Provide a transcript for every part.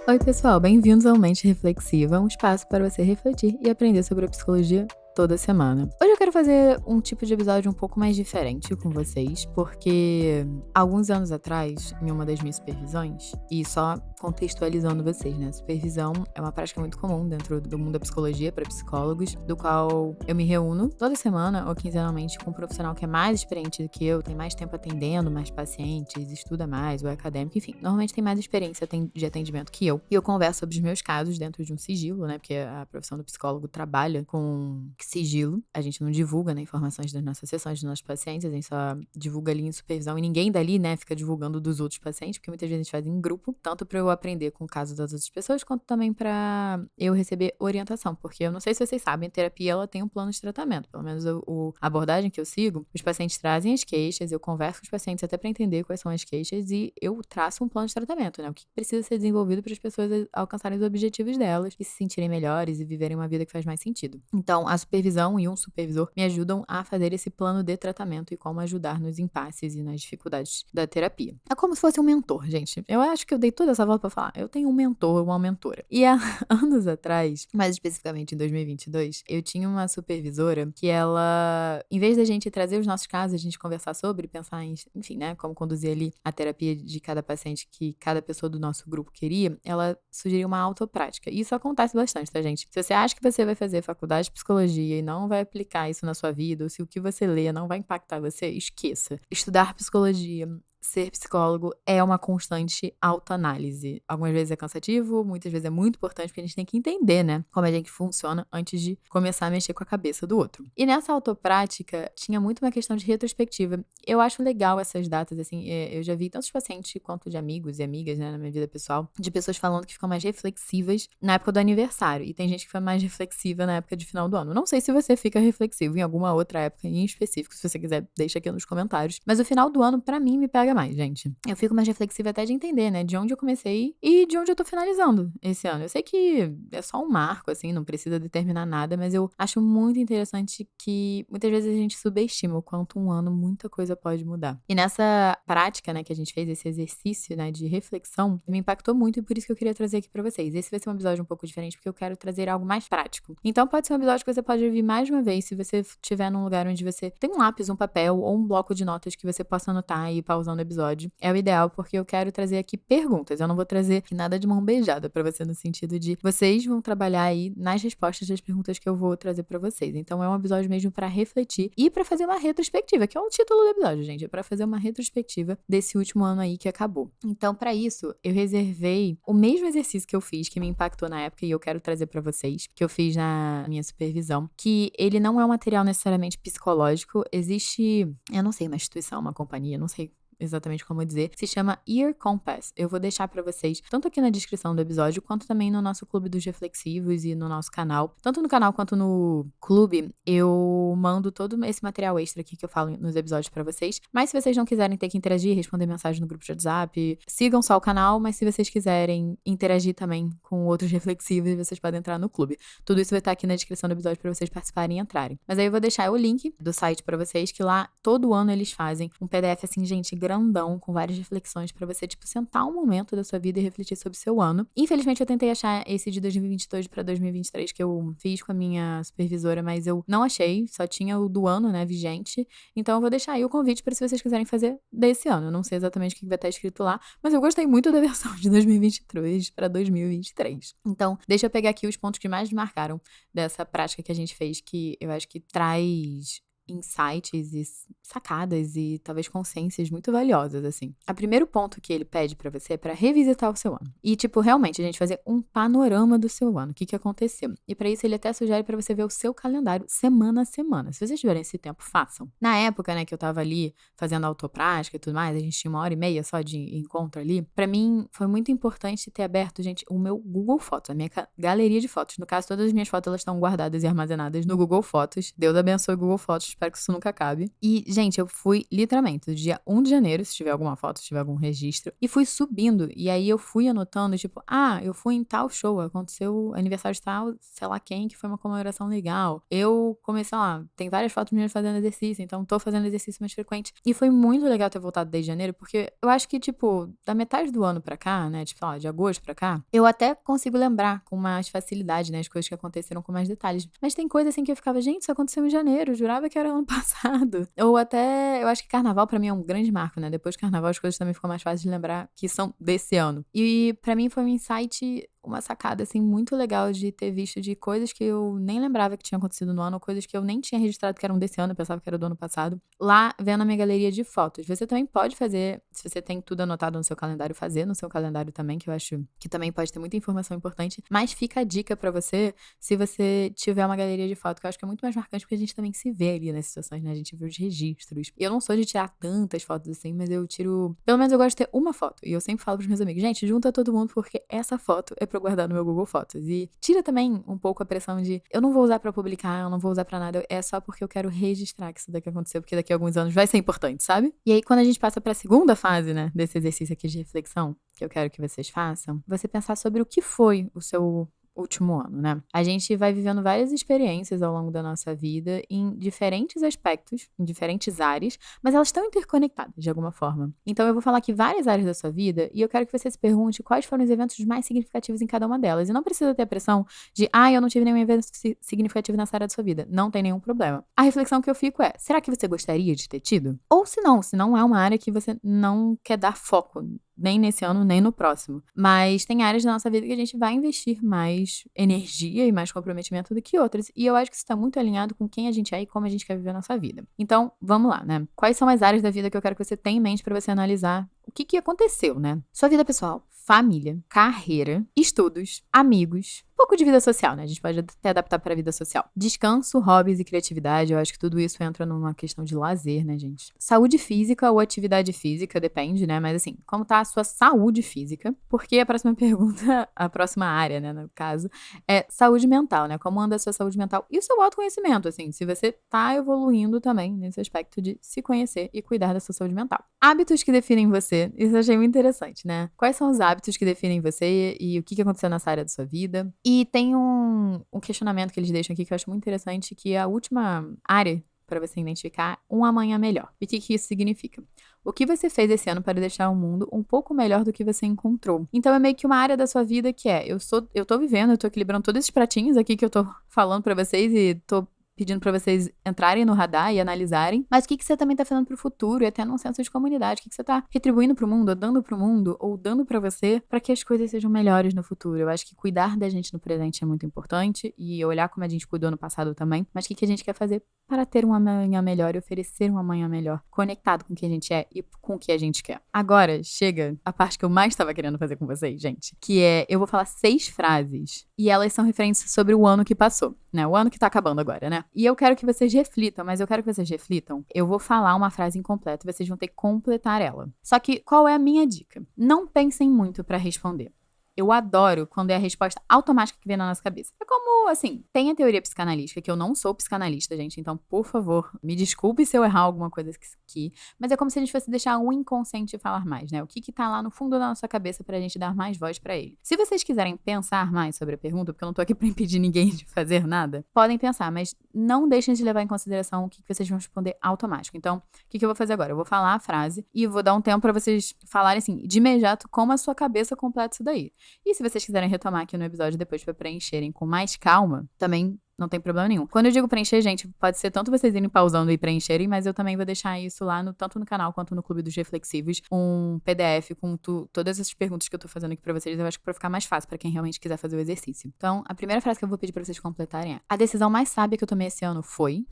Oi, pessoal, bem-vindos ao Mente Reflexiva, um espaço para você refletir e aprender sobre a psicologia toda semana. Hoje eu quero fazer um tipo de episódio um pouco mais diferente com vocês, porque alguns anos atrás, em uma das minhas supervisões, e só contextualizando vocês, né? Supervisão é uma prática muito comum dentro do mundo da psicologia para psicólogos, do qual eu me reúno toda semana ou quinzenalmente com um profissional que é mais experiente do que eu, tem mais tempo atendendo, mais pacientes, estuda mais, ou é acadêmico, enfim, normalmente tem mais experiência de atendimento que eu. E eu converso sobre os meus casos dentro de um sigilo, né? Porque a profissão do psicólogo trabalha com sigilo. A gente não divulga, né, informações das nossas sessões, dos nossos pacientes, a gente só divulga ali em supervisão e ninguém dali, né, fica divulgando dos outros pacientes, porque muitas vezes a gente faz em grupo, tanto para eu aprender com o caso das outras pessoas, quanto também para eu receber orientação, porque eu não sei se vocês sabem, a terapia ela tem um plano de tratamento, pelo menos a abordagem que eu sigo, os pacientes trazem as queixas, eu converso com os pacientes até para entender quais são as queixas e eu traço um plano de tratamento, né, o que precisa ser desenvolvido para as pessoas alcançarem os objetivos delas e se sentirem melhores e viverem uma vida que faz mais sentido. Então, a supervisão e um supervisor me ajudam a fazer esse plano de tratamento e como ajudar nos impasses e nas dificuldades da terapia. É como se fosse um mentor, gente. Eu acho que eu dei toda essa volta pra falar. Eu tenho um mentor, uma mentora. E há anos atrás, mais especificamente em 2022, eu tinha uma supervisora que ela, em vez da gente trazer os nossos casos, a gente conversar sobre, pensar em, enfim, né, como conduzir ali a terapia de cada paciente que cada pessoa do nosso grupo queria, ela sugeriu uma autoprática. E isso acontece bastante, tá, gente? Se você acha que você vai fazer faculdade de psicologia e não vai aplicar isso na sua vida, ou se o que você lê não vai impactar você, esqueça. Estudar psicologia, ser psicólogo é uma constante autoanálise. Algumas vezes é cansativo, muitas vezes é muito importante, porque a gente tem que entender, né, como a gente funciona antes de começar a mexer com a cabeça do outro. E nessa autoprática, tinha muito uma questão de retrospectiva. Eu acho legal essas datas, assim, eu já vi tantos pacientes quanto de amigos e amigas, né, na minha vida pessoal, de pessoas falando que ficam mais reflexivas na época do aniversário. E tem gente que fica mais reflexiva na época de final do ano. Não sei se você fica reflexivo em alguma outra época em específico, se você quiser, deixa aqui nos comentários. Mas o final do ano, pra mim, me pega mais, gente. Eu fico mais reflexiva até de entender, né, de onde eu comecei e de onde eu tô finalizando esse ano. Eu sei que é só um marco, assim, não precisa determinar nada, mas eu acho muito interessante que muitas vezes a gente subestima o quanto um ano muita coisa pode mudar. E nessa prática, né, que a gente fez, esse exercício, né, de reflexão, me impactou muito e por isso que eu queria trazer aqui pra vocês. Esse vai ser um episódio um pouco diferente porque eu quero trazer algo mais prático. Então pode ser um episódio que você pode ouvir mais de uma vez se você estiver num lugar onde você tem um lápis, um papel ou um bloco de notas que você possa anotar e ir pausando o episódio. É o ideal porque eu quero trazer aqui perguntas. Eu não vou trazer nada de mão beijada pra você no sentido de vocês vão trabalhar aí nas respostas das perguntas que eu vou trazer pra vocês. Então é um episódio mesmo pra refletir e pra fazer uma retrospectiva, que é o título do episódio, gente. É pra fazer uma retrospectiva desse último ano aí que acabou. Então, pra isso, eu reservei o mesmo exercício que eu fiz, que me impactou na época e eu quero trazer pra vocês, que eu fiz na minha supervisão, que ele não é um material necessariamente psicológico. Existe, eu não sei, uma instituição, uma companhia, não sei exatamente como dizer, se chama Ear Compass. Eu vou deixar pra vocês, tanto aqui na descrição do episódio, quanto também no nosso Clube dos Reflexivos e no nosso canal. Tanto no canal quanto no clube, eu mando todo esse material extra aqui que eu falo nos episódios pra vocês. Mas se vocês não quiserem ter que interagir, responder mensagem no grupo de WhatsApp, sigam só o canal, mas se vocês quiserem interagir também com outros reflexivos, vocês podem entrar no clube. Tudo isso vai estar aqui na descrição do episódio pra vocês participarem e entrarem. Mas aí eu vou deixar o link do site pra vocês, que lá todo ano eles fazem um PDF assim, gente, grandão, com várias reflexões pra você, tipo, sentar um momento da sua vida e refletir sobre o seu ano. Infelizmente, eu tentei achar esse de 2022 pra 2023 que eu fiz com a minha supervisora, mas eu não achei, só tinha o do ano, né, vigente. Então, eu vou deixar aí o convite pra se vocês quiserem fazer desse ano. Eu não sei exatamente o que vai estar escrito lá, mas eu gostei muito da versão de 2023 pra 2023. Então, deixa eu pegar aqui os pontos que mais me marcaram dessa prática que a gente fez, que eu acho que traz insights e sacadas e talvez consciências muito valiosas, assim. O primeiro ponto que ele pede pra você é pra revisitar o seu ano. E, tipo, realmente, a gente fazer um panorama do seu ano. O que que aconteceu? E pra isso, ele até sugere pra você ver o seu calendário semana a semana. Se vocês tiverem esse tempo, façam. Na época, né, que eu tava ali fazendo autoprática e tudo mais, a gente tinha 1h30 só de encontro ali. Pra mim, foi muito importante ter aberto, gente, o meu Google Fotos, a minha galeria de fotos. No caso, todas as minhas fotos, elas estão guardadas e armazenadas no Google Fotos. Deus abençoe o Google Fotos espero que isso nunca acabe. E, gente, eu fui literalmente do dia 1 de janeiro, se tiver alguma foto, se tiver algum registro, e fui subindo. E aí eu fui anotando, tipo, eu fui em tal show, aconteceu aniversário de tal, sei lá quem, que foi uma comemoração legal. Eu comecei, sei lá, tem várias fotos minhas fazendo exercício, então tô fazendo exercício mais frequente. E foi muito legal ter voltado desde janeiro, porque eu acho que, tipo, da metade do ano pra cá, né, tipo, sei lá, de agosto pra cá, eu até consigo lembrar com mais facilidade, né, as coisas que aconteceram com mais detalhes. Mas tem coisa assim que eu ficava, gente, isso aconteceu em janeiro, eu jurava que era ano passado. Ou até, eu acho que carnaval pra mim é um grande marco, né? Depois do carnaval as coisas também ficam mais fáceis de lembrar que são desse ano. E pra mim foi um insight, uma sacada, assim, muito legal de ter visto de coisas que eu nem lembrava que tinham acontecido no ano, ou coisas que eu nem tinha registrado que eram desse ano, eu pensava que era do ano passado, lá vendo a minha galeria de fotos. Você também pode fazer, se você tem tudo anotado no seu calendário, fazer no seu calendário também, que eu acho que também pode ter muita informação importante, mas fica a dica pra você, se você tiver uma galeria de fotos, que eu acho que é muito mais marcante, porque a gente também se vê ali nas situações, né? A gente vê os registros. Eu não sou de tirar tantas fotos assim, mas eu tiro, pelo menos eu gosto de ter uma foto, e eu sempre falo pros meus amigos, gente, junta todo mundo, porque essa foto é pra eu guardar no meu Google Fotos. E tira também um pouco a pressão de eu não vou usar pra publicar, eu não vou usar pra nada, é só porque eu quero registrar que isso daqui aconteceu, porque daqui a alguns anos vai ser importante, sabe? E aí, quando a gente passa pra segunda fase, né, desse exercício aqui de reflexão, que eu quero que vocês façam, você pensar sobre o que foi o seu último ano, né? A gente vai vivendo várias experiências ao longo da nossa vida em diferentes aspectos, em diferentes áreas, mas elas estão interconectadas de alguma forma. Então eu vou falar aqui várias áreas da sua vida e eu quero que você se pergunte quais foram os eventos mais significativos em cada uma delas. E não precisa ter a pressão de, eu não tive nenhum evento significativo nessa área da sua vida. Não tem nenhum problema. A reflexão que eu fico é, será que você gostaria de ter tido? Ou se não é uma área que você não quer dar foco, nem nesse ano, nem no próximo. Mas tem áreas da nossa vida que a gente vai investir mais energia e mais comprometimento do que outras. E eu acho que isso está muito alinhado com quem a gente é e como a gente quer viver a nossa vida. Então, vamos lá, né? Quais são as áreas da vida que eu quero que você tenha em mente para você analisar o que aconteceu, né? Sua vida pessoal, família, carreira, estudos, amigos, um pouco de vida social, né? A gente pode até adaptar para a vida social. Descanso, hobbies e criatividade, eu acho que tudo isso entra numa questão de lazer, né, gente? Saúde física ou atividade física, depende, né? Mas assim, como tá a sua saúde física? Porque a próxima pergunta, a próxima área, né, no caso, é saúde mental, né? Como anda a sua saúde mental e o seu autoconhecimento, assim, se você tá evoluindo também nesse aspecto de se conhecer e cuidar da sua saúde mental. Hábitos que definem você, isso eu achei muito interessante, né? Quais são os hábitos que definem você e o que aconteceu nessa área da sua vida? E tem um questionamento que eles deixam aqui que eu acho muito interessante, que é a última área para você identificar um amanhã melhor. E o que isso significa? O que você fez esse ano para deixar o mundo um pouco melhor do que você encontrou? Então é meio que uma área da sua vida que é, eu tô vivendo, eu tô equilibrando todos esses pratinhos aqui que eu tô falando para vocês e tô pedindo pra vocês entrarem no radar e analisarem, mas o que você também tá fazendo pro futuro e até num senso de comunidade, o que você tá retribuindo pro mundo, ou dando pro mundo, ou dando pra você, pra que as coisas sejam melhores no futuro. Eu acho que cuidar da gente no presente é muito importante e olhar como a gente cuidou no passado também, mas o que a gente quer fazer para ter um amanhã melhor e oferecer um amanhã melhor, conectado com o que a gente é e com o que a gente quer. Agora, chega a parte que eu mais estava querendo fazer com vocês, gente, que é, eu vou falar 6 frases e elas são referentes sobre o ano que passou, né? O ano que tá acabando agora, né? E eu quero que vocês reflitam, mas eu quero que vocês reflitam. Eu vou falar uma frase incompleta e vocês vão ter que completar ela. Só que, qual é a minha dica? Não pensem muito para responder. Eu adoro quando é a resposta automática que vem na nossa cabeça. É como, assim, tem a teoria psicanalística, que eu não sou psicanalista, gente, então, por favor, me desculpe se eu errar alguma coisa aqui, mas é como se a gente fosse deixar o inconsciente falar mais, né? O que tá lá no fundo da nossa cabeça pra gente dar mais voz pra ele. Se vocês quiserem pensar mais sobre a pergunta, porque eu não tô aqui pra impedir ninguém de fazer nada, podem pensar, mas não deixem de levar em consideração o que vocês vão responder automático. Então, o que eu vou fazer agora? Eu vou falar a frase e vou dar um tempo pra vocês falarem, assim, de imediato, como a sua cabeça completa isso daí. E se vocês quiserem retomar aqui no episódio depois pra preencherem com mais calma, também não tem problema nenhum. Quando eu digo preencher, gente, pode ser tanto vocês irem pausando e preencherem, mas eu também vou deixar isso lá, tanto no canal quanto no Clube dos Reflexivos, um PDF com todas essas perguntas que eu tô fazendo aqui pra vocês. Eu acho que pra ficar mais fácil pra quem realmente quiser fazer o exercício. Então, a primeira frase que eu vou pedir pra vocês completarem é: a decisão mais sábia que eu tomei esse ano foi...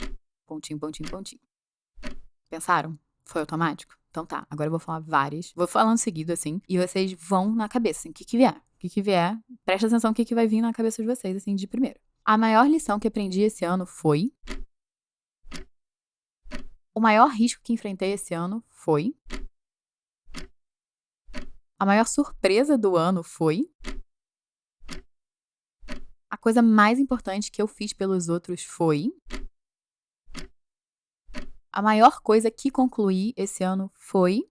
Pontinho, pontinho, pontinho. Pensaram? Foi automático? Então tá, agora eu vou falar várias. Vou falando seguido, assim, e vocês vão na cabeça, assim, o que vier. O que vier, presta atenção no que vai vir na cabeça de vocês, assim, de primeiro. A maior lição que aprendi esse ano foi... O maior risco que enfrentei esse ano foi... A maior surpresa do ano foi... A coisa mais importante que eu fiz pelos outros foi... a maior coisa que concluí esse ano foi...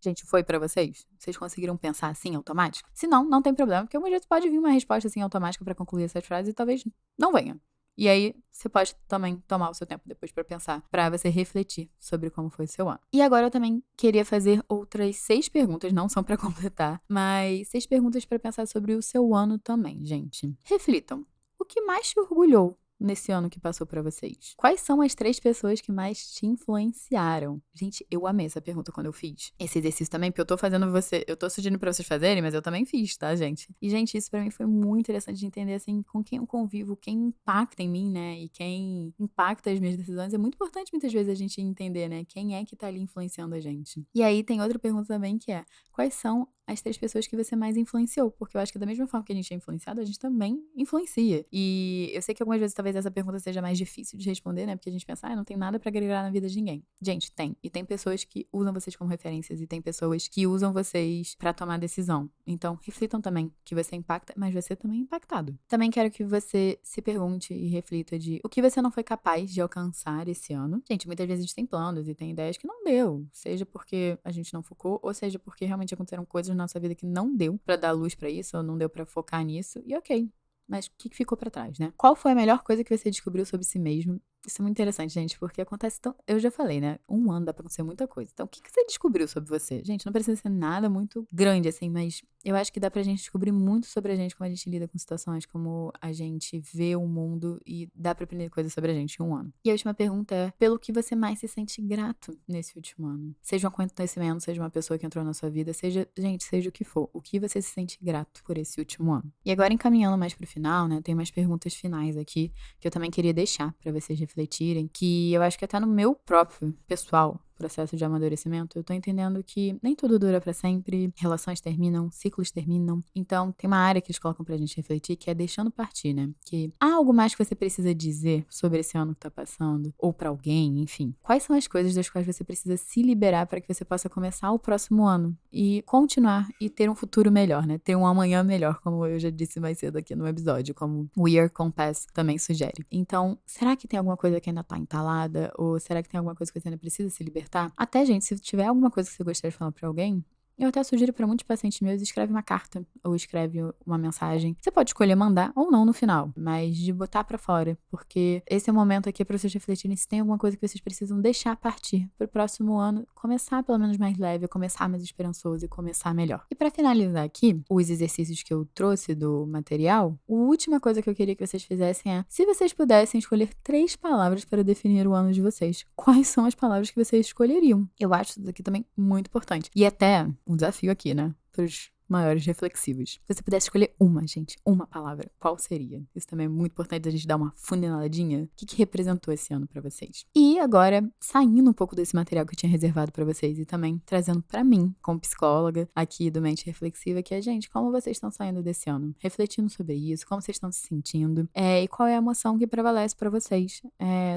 Gente, foi pra vocês? Vocês conseguiram pensar assim, automático? Se não, não tem problema, porque algumas vezes pode vir uma resposta assim automática pra concluir essas frases e talvez não venha. E aí, você pode também tomar o seu tempo depois pra pensar, pra você refletir sobre como foi o seu ano. E agora eu também queria fazer outras 6 perguntas, não são pra completar, mas 6 perguntas pra pensar sobre o seu ano também, gente. Reflitam. O que mais te orgulhou nesse ano que passou pra vocês? Quais são as 3 pessoas que mais te influenciaram? Gente, eu amei essa pergunta quando eu fiz esse exercício também, porque eu tô sugerindo pra vocês fazerem, mas eu também fiz, tá, gente? E, gente, isso pra mim foi muito interessante de entender, assim, com quem eu convivo, quem impacta em mim, né, e quem impacta as minhas decisões. É muito importante, muitas vezes, a gente entender, né, quem é que tá ali influenciando a gente. E aí, tem outra pergunta também que é, quais são as 3 pessoas que você mais influenciou? Porque eu acho que da mesma forma que a gente é influenciado, a gente também influencia. E eu sei que algumas vezes talvez essa pergunta seja mais difícil de responder, né? Porque a gente pensa, não tem nada pra agregar na vida de ninguém. Gente, tem. E tem pessoas que usam vocês como referências e tem pessoas que usam vocês pra tomar decisão. Então, reflitam também que você impacta, mas você também é impactado. Também quero que você se pergunte e reflita de o que você não foi capaz de alcançar esse ano. Gente, muitas vezes a gente tem planos e tem ideias que não deu. Seja porque a gente não focou, ou seja porque realmente aconteceram coisas na nossa vida que não deu pra dar luz pra isso, ou não deu pra focar nisso. E ok. Mas o que ficou pra trás, né? Qual foi a melhor coisa que você descobriu sobre si mesmo? Isso é muito interessante, gente, porque acontece tão... Eu já falei, né? Um ano dá pra acontecer muita coisa. Então, o que você descobriu sobre você? Gente, não precisa ser nada muito grande, assim, mas eu acho que dá pra gente descobrir muito sobre a gente, como a gente lida com situações, como a gente vê o mundo e dá pra aprender coisas sobre a gente em um ano. E a última pergunta é, pelo que você mais se sente grato nesse último ano? Seja um acontecimento, seja uma pessoa que entrou na sua vida, seja, gente, seja o que for. O que você se sente grato por esse último ano? E agora, encaminhando mais pro final, né? Tem umas perguntas finais aqui que eu também queria deixar pra vocês refletirem, que eu acho que até no meu próprio pessoal processo de amadurecimento, eu tô entendendo que nem tudo dura pra sempre, relações terminam, ciclos terminam. Então, tem uma área que eles colocam pra gente refletir, que é deixando partir, né? Que há algo mais que você precisa dizer sobre esse ano que tá passando, ou pra alguém, enfim. Quais são as coisas das quais você precisa se liberar para que você possa começar o próximo ano e continuar e ter um futuro melhor, né? Ter um amanhã melhor, como eu já disse mais cedo aqui no episódio, como o Year Compass também sugere. Então, será que tem alguma coisa que ainda tá entalada? Ou será que tem alguma coisa que você ainda precisa se libertar? Até, gente, se tiver alguma coisa que você gostaria de falar pra alguém, eu até sugiro para muitos pacientes meus, escreve uma carta ou escreve uma mensagem. Você pode escolher mandar ou não no final, mas de botar pra fora, porque esse é o momento aqui para vocês refletirem se tem alguma coisa que vocês precisam deixar partir pro próximo ano, começar pelo menos mais leve, começar mais esperançoso e começar melhor. E para finalizar aqui, os exercícios que eu trouxe do material, a última coisa que eu queria que vocês fizessem é, se vocês pudessem escolher 3 palavras para definir o ano de vocês, quais são as palavras que vocês escolheriam? Eu acho isso daqui também muito importante. E até um desafio aqui, né? Para os maiores reflexivos. Se você pudesse escolher uma, gente, uma palavra, qual seria? Isso também é muito importante a gente dar uma funiladinha. O que representou esse ano pra vocês? E agora, saindo um pouco desse material que eu tinha reservado pra vocês e também trazendo pra mim, como psicóloga aqui do Mente Reflexiva, que é, gente, como vocês estão saindo desse ano? Refletindo sobre isso, como vocês estão se sentindo, e qual é a emoção que prevalece pra vocês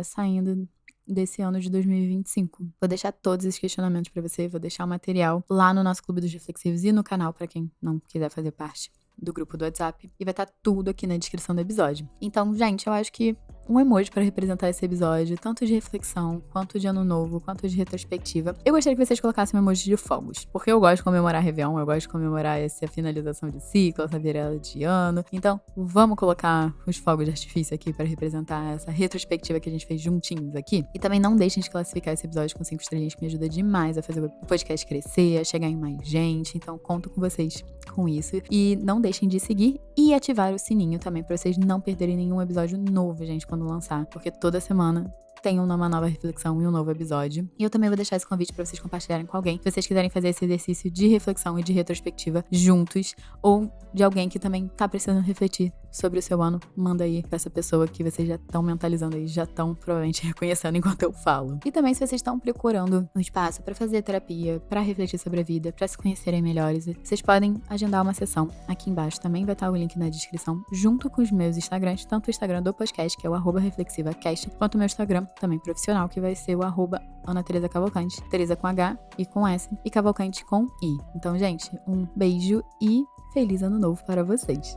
saindo desse ano de 2025. Vou deixar todos esses questionamentos pra você, vou deixar o material lá no nosso Clube dos Reflexivos e no canal pra quem não quiser fazer parte do grupo do WhatsApp. E vai estar tudo aqui na descrição do episódio. Então, gente, eu acho que um emoji para representar esse episódio, tanto de reflexão, quanto de ano novo, quanto de retrospectiva. Eu gostaria que vocês colocassem um emoji de fogos, porque eu gosto de comemorar Réveillon, eu gosto de comemorar essa finalização de ciclo, essa virada de ano. Então, vamos colocar os fogos de artifício aqui para representar essa retrospectiva que a gente fez juntinhos aqui. E também não deixem de classificar esse episódio com 5 estrelinhas, que me ajuda demais a fazer o podcast crescer, a chegar em mais gente. Então, conto com vocês com isso. E não deixem de seguir e ativar o sininho também, para vocês não perderem nenhum episódio novo, gente, quando lançar, porque toda semana tem uma nova reflexão e um novo episódio. E eu também vou deixar esse convite pra vocês compartilharem com alguém, se vocês quiserem fazer esse exercício de reflexão e de retrospectiva juntos, ou de alguém que também tá precisando refletir sobre o seu ano, manda aí pra essa pessoa que vocês já estão mentalizando aí, já estão provavelmente reconhecendo enquanto eu falo. E também se vocês estão procurando um espaço pra fazer terapia, pra refletir sobre a vida, pra se conhecerem melhores, vocês podem agendar uma sessão. Aqui embaixo também vai estar o link na descrição, junto com os meus Instagrams, tanto o Instagram do podcast, que é o @reflexivacast, quanto o meu Instagram, também profissional, que vai ser o @AnaTeresaCavalcante, Teresa com H e com S, e Cavalcante com I. Então, gente, um beijo e feliz ano novo para vocês!